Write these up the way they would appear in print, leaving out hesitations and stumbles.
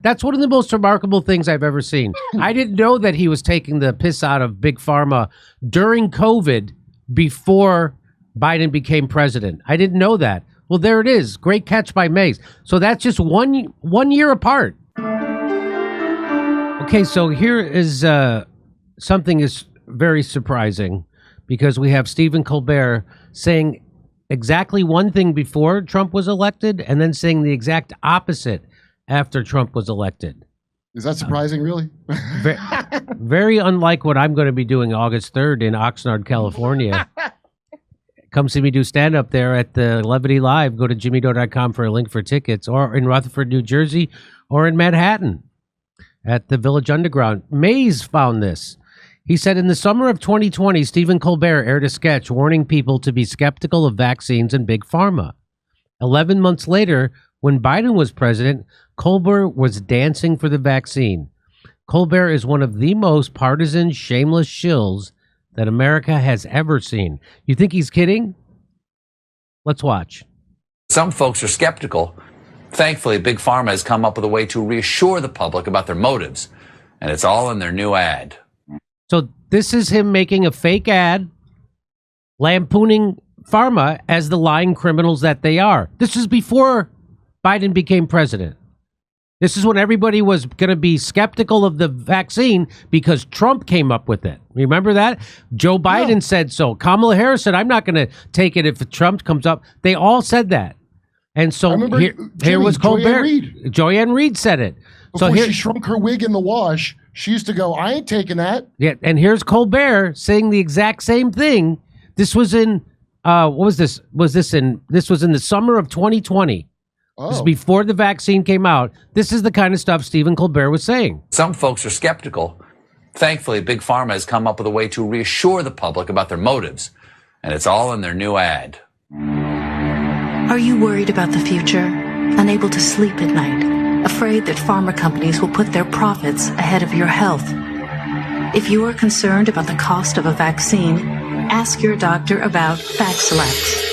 That's one of the most remarkable things I've ever seen. I didn't know that he was taking the piss out of Big Pharma during COVID before Biden became president. I didn't know that. Well, there it is. Great catch by Mays. So that's just one year apart. Okay, so here is something is very surprising because we have Stephen Colbert saying exactly one thing before Trump was elected and then saying the exact opposite after Trump was elected. Is that surprising, really? Very unlike what I'm going to be doing August 3rd in Oxnard, California. Come see me do stand-up there at the Levity Live. Go to jimmydore.com for a link for tickets, or in Rutherford, New Jersey, or in Manhattan at the Village Underground. Mays found this. He said, in the summer of 2020, Stephen Colbert aired a sketch warning people to be skeptical of vaccines and Big Pharma. 11 months later, when Biden was president, Colbert was dancing for the vaccine. Colbert is one of the most partisan, shameless shills that America has ever seen. You think he's kidding? Let's watch. Some folks are skeptical. Thankfully, Big Pharma has come up with a way to reassure the public about their motives, and it's all in their new ad. So this is him making a fake ad, lampooning Pharma as the lying criminals that they are. This is before Biden became president. This is when everybody was going to be skeptical of the vaccine because Trump came up with it. Remember that? Joe Biden said so. Kamala Harris said, I'm not going to take it if Trump comes up. They all said that. And so here was Colbert. Joanne Reed said it. Before she shrunk her wig in the wash, she used to go, I ain't taking that. Yeah, and here's Colbert saying the exact same thing. This was in, what was this? This was in the summer of 2020. This is before the vaccine came out. This is the kind of stuff Stephen Colbert was saying. Some folks are skeptical. Thankfully, Big Pharma has come up with a way to reassure the public about their motives, and it's all in their new ad. Are you worried about the future? Unable to sleep at night? Afraid that pharma companies will put their profits ahead of your health? If you are concerned about the cost of a vaccine, ask your doctor about Vaxilax.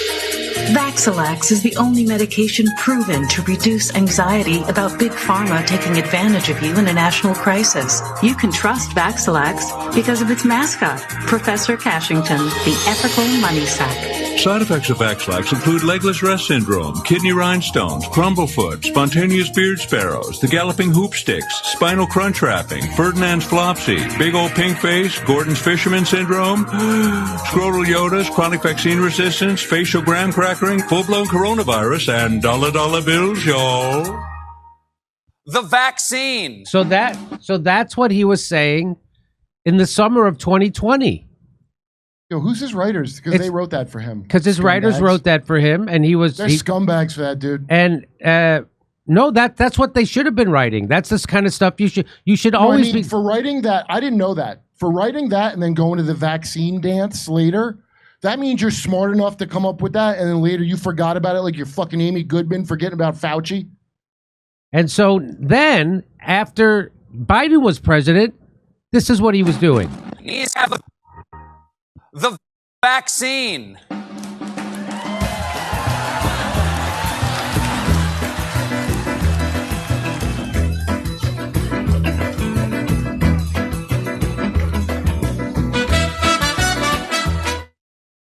Vaxilax is the only medication proven to reduce anxiety about Big Pharma taking advantage of you in a national crisis. You can trust Vaxilax because of its mascot, Professor Cashington, the ethical money sack. Side effects of Vaxilax include legless rest syndrome, kidney rhinestones, crumblefoot, spontaneous beard sparrows, the galloping hoop sticks, spinal crunch wrapping, Ferdinand's flopsy, big old pink face, Gordon's fisherman syndrome, scrotal yodas, chronic vaccine resistance, facial graham crackering, full-blown coronavirus, and dollar bills, y'all. The vaccine. So that's what he was saying in the summer of 2020. Yo, who's his writers? Because they wrote that for him. Because his writers wrote that for him, and they're scumbags for that, dude. And no, that's what they should have been writing. That's this kind of stuff you should always be for writing that. I didn't know that. For writing that and then going to the vaccine dance later, that means you're smart enough to come up with that, and then later you forgot about it, like you're fucking Amy Goodman forgetting about Fauci. And so then, after Biden was president, this is what he was doing. He's have the vaccine.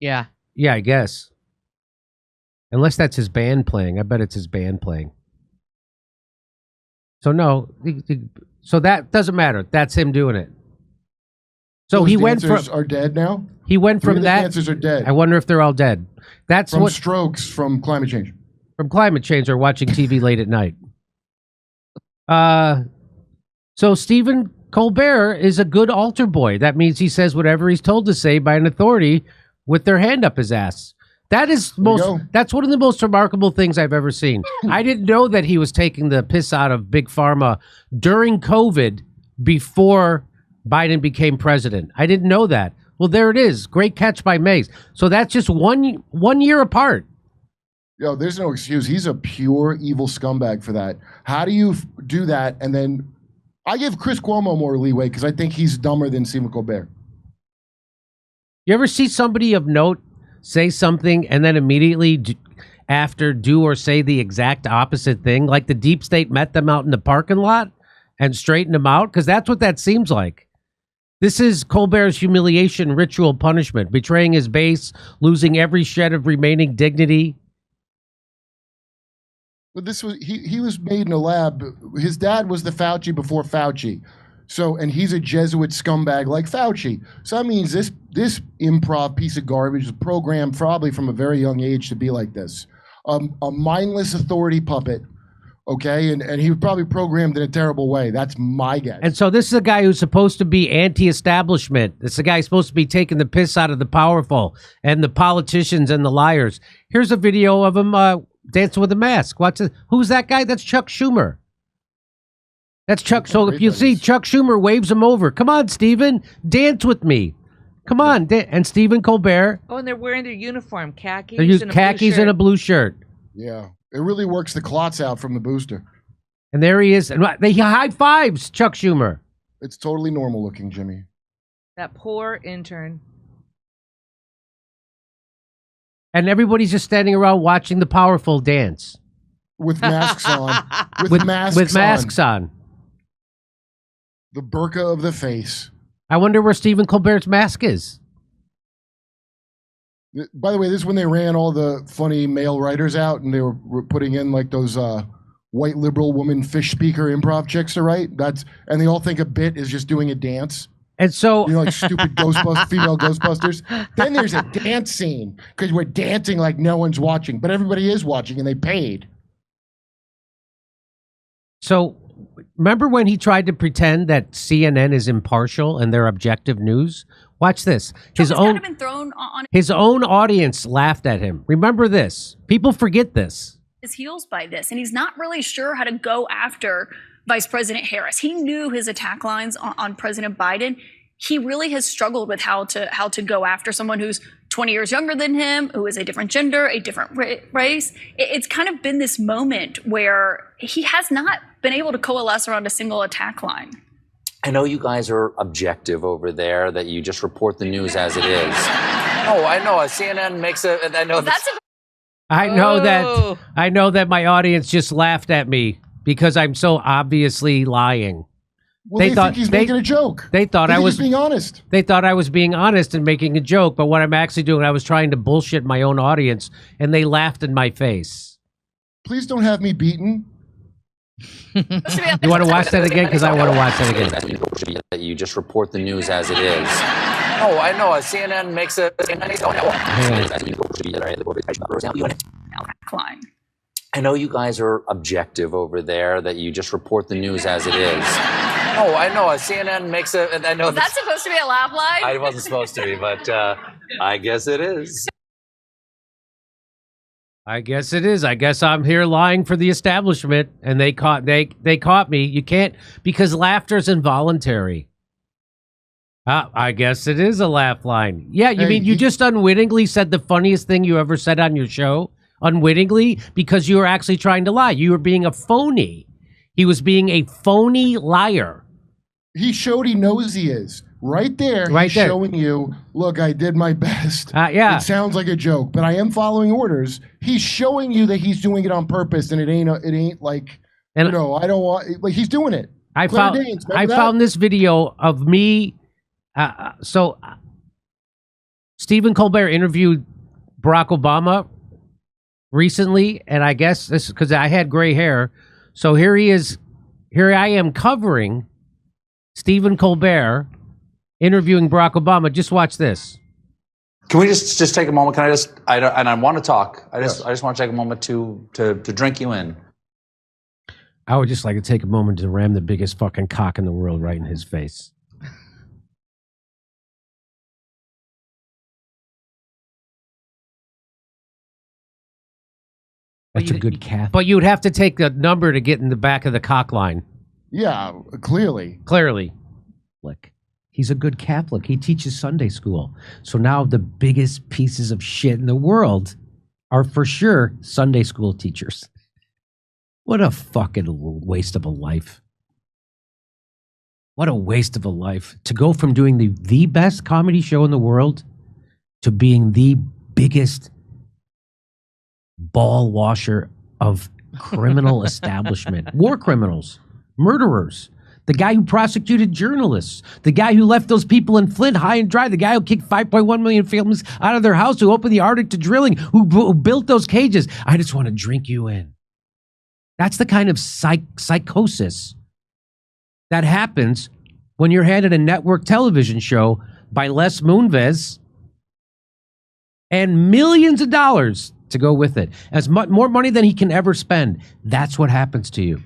Yeah. Yeah, I guess. Unless that's his band playing. I bet it's his band playing. So no, so that doesn't matter. That's him doing it. So he went from are dead now. He went from that. Dancers are dead. I wonder if they're all dead. That's from what strokes from climate change. From climate change or watching TV late at night. So Stephen Colbert is a good altar boy. That means he says whatever he's told to say by an authority with their hand up his ass. That's one of the most remarkable things I've ever seen. I didn't know that he was taking the piss out of Big Pharma during COVID before Biden became president. I didn't know that. Well, there it is. Great catch by Mays. So that's just one year apart. Yo, there's no excuse. He's a pure evil scumbag for that. How do you do that? And then I give Chris Cuomo more leeway because I think he's dumber than Stephen Colbert. You ever see somebody of note say something and then immediately after do or say the exact opposite thing? Like the deep state met them out in the parking lot and straightened them out? Because that's what that seems like. This is Colbert's humiliation ritual punishment, betraying his base, losing every shred of remaining dignity. But this was he was made in a lab. His dad was the Fauci before Fauci. So, and he's a Jesuit scumbag like Fauci. So that means this improv piece of garbage is programmed probably from a very young age to be like this. A mindless authority puppet, okay? And he was probably programmed in a terrible way. That's my guess. And so this is a guy who's supposed to be anti-establishment. This is a guy who's supposed to be taking the piss out of the powerful and the politicians and the liars. Here's a video of him dancing with a mask. Watch it. Who's that guy? That's Chuck Schumer. That's Chuck. So if you see Chuck Schumer waves him over, come on, Stephen, dance with me. Come on. And Stephen Colbert. Oh, and they're wearing their uniform, khakis. They use khakis and a blue shirt. Yeah, it really works the clots out from the booster. And there he is. And they high fives Chuck Schumer. It's totally normal looking, Jimmy. That poor intern. And everybody's just standing around watching the powerful dance. With masks on. With masks on. The burqa of the face. I wonder where Stephen Colbert's mask is. By the way, this is when they ran all the funny male writers out and they were putting in like those white liberal woman fish speaker improv chicks to write. And they all think a bit is just doing a dance. And so, you know, like stupid female Ghostbusters. Then there's a dance scene because we're dancing like no one's watching, but everybody is watching and they paid. So, remember when he tried to pretend that CNN is impartial and they're objective news? Watch this. His own audience laughed at him. Remember this. People forget this. His heels by this, and he's not really sure how to go after Vice President Harris. He knew his attack lines on President Biden. He really has struggled with how to go after someone who's 20 years younger than him, who is a different gender, a different race. It's kind of been this moment where he has not been able to coalesce around a single attack line. I know you guys are objective over there, that you just report the news as it is. Oh, I know. CNN makes a. I know I know that my audience just laughed at me because I'm so obviously lying. Well, they think he's making a joke. They thought I was being honest. They thought I was being honest and making a joke, but what I'm actually doing, I was trying to bullshit my own audience, and they laughed in my face. Please don't have me beaten. You want to watch that again? Because I want to watch that again. That you just report the news as it is. Oh, I know. CNN makes a. I know you guys are objective over there, that you just report the news as it is. Oh, I know. CNN makes a. I know. Is that supposed to be a laugh line? I wasn't supposed to be, but I guess it is. I guess it is. I guess I'm here lying for the establishment, and they caught me. You can't, because laughter's involuntary. I guess it is a laugh line. Yeah, you mean you just unwittingly said the funniest thing you ever said on your show? Unwittingly, because you were actually trying to lie. You were being a phony. He was being a phony liar. He showed he knows he is. Right there, he's showing you, look, I did my best. Yeah. It sounds like a joke, but I am following orders. He's showing you that he's doing it on purpose, and it ain't like, I don't want, like, he's doing it. I found this video of me. So Stephen Colbert interviewed Barack Obama recently, and I guess this because I had gray hair. So here he is. Here I am covering Stephen Colbert interviewing Barack Obama. Just watch this. Can we just take a moment? Can I want to talk. I just want to take a moment to drink you in. I would just like to take a moment to ram the biggest fucking cock in the world right in his face. That's a good calf. But you would have to take the number to get in the back of the cock line. Yeah, clearly. Look, he's a good Catholic. He teaches Sunday school. So now the biggest pieces of shit in the world are for sure Sunday school teachers. What a fucking waste of a life. What a waste of a life. To go from doing the best comedy show in the world to being the biggest ball washer of criminal establishment, war criminals, murderers, the guy who prosecuted journalists, the guy who left those people in Flint high and dry, the guy who kicked 5.1 million families out of their house, who opened the Arctic to drilling, who built those cages. I just want to drink you in. That's the kind of psychosis that happens when you're handed a network television show by Les Moonves and millions of dollars to go with it. As much more money than he can ever spend. That's what happens to you.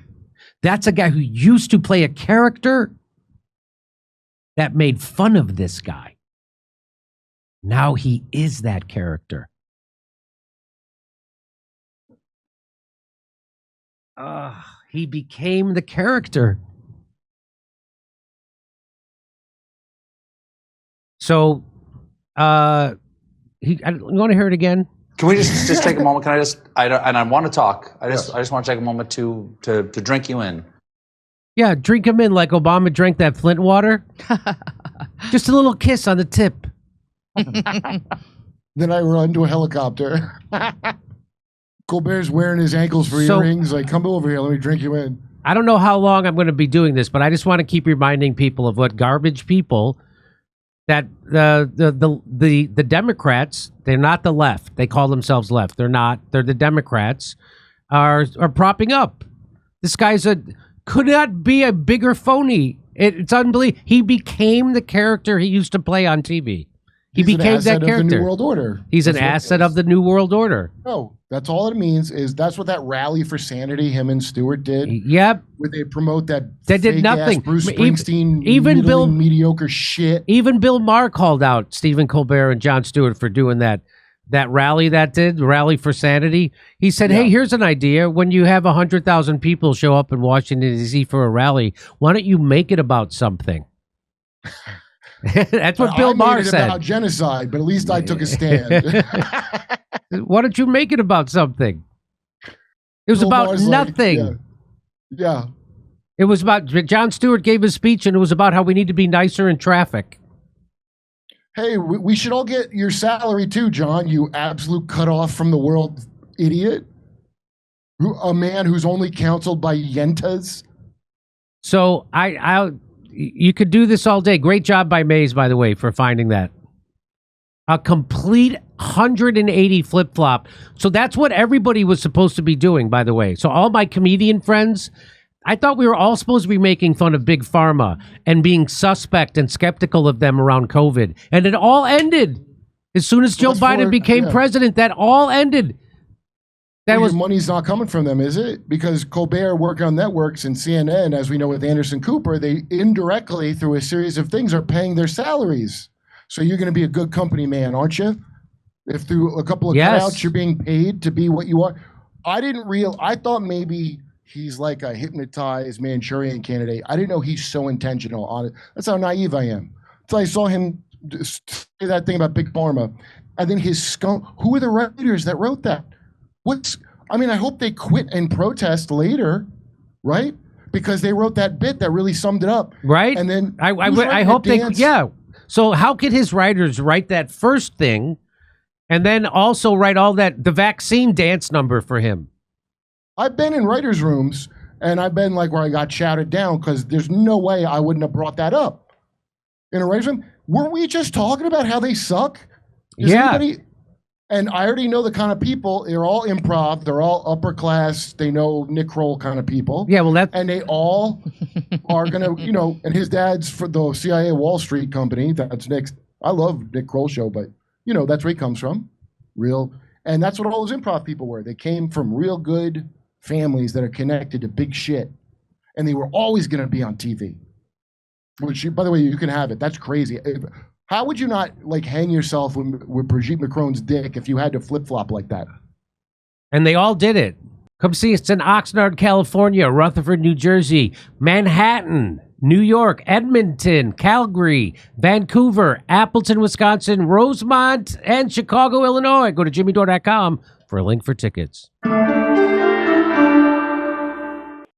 That's a guy who used to play a character that made fun of this guy. Now he is that character. He became the character. So, you want to hear it again? Can we just take a moment? Can I want to talk. I just want to take a moment to drink you in. Yeah, drink him in like Obama drank that Flint water. Just a little kiss on the tip. Then I run to a helicopter. Colbert's wearing his ankles for earrings. Like, come over here, let me drink you in. I don't know how long I'm going to be doing this, but I just want to keep reminding people of what garbage people that the Democrats, they're not the left. They call themselves left. They're not. They're the Democrats are propping up. This guy's could not be a bigger phony. It's unbelievable. He became the character he used to play on TV. He became that character. Of the New World Order. He's an asset of the New World Order. No, that's all it means. That's what that rally for sanity him and Stewart did. Yep. Where they promote that they did nothing. Bruce Springsteen, even Bill, mediocre shit. Even Bill Maher called out Stephen Colbert and Jon Stewart for doing that rally rally for sanity. He said, hey, here's an idea. When you have 100,000 people show up in Washington, D.C. for a rally, why don't you make it about something? That's what Bill Maher said. About genocide, but at least I took a stand. Why don't you make it about something? It was about Maher's nothing. Yeah. It was about Jon Stewart gave his speech, and it was about how we need to be nicer in traffic. Hey, we should all get your salary too, John. You absolute cut off from the world idiot. A man who's only counseled by yentas. So you could do this all day. Great job by Mays, by the way, for finding that. A complete 180 flip-flop. So that's what everybody was supposed to be doing, by the way. So all my comedian friends, I thought we were all supposed to be making fun of Big Pharma and being suspect and skeptical of them around COVID. And it all ended. As soon as Joe Biden became president, that all ended. Your money's not coming from them, is it? Because Colbert working on networks and CNN, as we know with Anderson Cooper, they indirectly, through a series of things, are paying their salaries. So you're going to be a good company man, aren't you? If through a couple of cutouts you're being paid to be what you are. I thought maybe he's like a hypnotized Manchurian candidate. I didn't know he's so intentional on it. That's how naive I am. Until I saw him say that thing about Big Pharma. And then his skunk. Who are the writers that wrote that? I hope they quit and protest later, right? Because they wrote that bit that really summed it up. Right. And then I hope So how could his writers write that first thing and then also write the vaccine dance number for him? I've been in writers' rooms and I've been like where I got shouted down because there's no way I wouldn't have brought that up. In a writers' room, weren't we just talking about how they suck? And I already know the kind of people. They're all improv. They're all upper class. They know Nick Kroll kind of people. Yeah, well, and they all are gonna, And his dad's for the CIA Wall Street company. That's Nick's. I love Nick Kroll's show, but that's where he comes from. And that's what all those improv people were. They came from real good families that are connected to big shit, and they were always gonna be on TV. Which, by the way, you can have it. That's crazy. How would you not hang yourself with Brigitte Macron's dick if you had to flip-flop like that? And they all did it. Come see us in Oxnard, California, Rutherford, New Jersey, Manhattan, New York, Edmonton, Calgary, Vancouver, Appleton, Wisconsin, Rosemont, and Chicago, Illinois. Go to jimmydore.com for a link for tickets.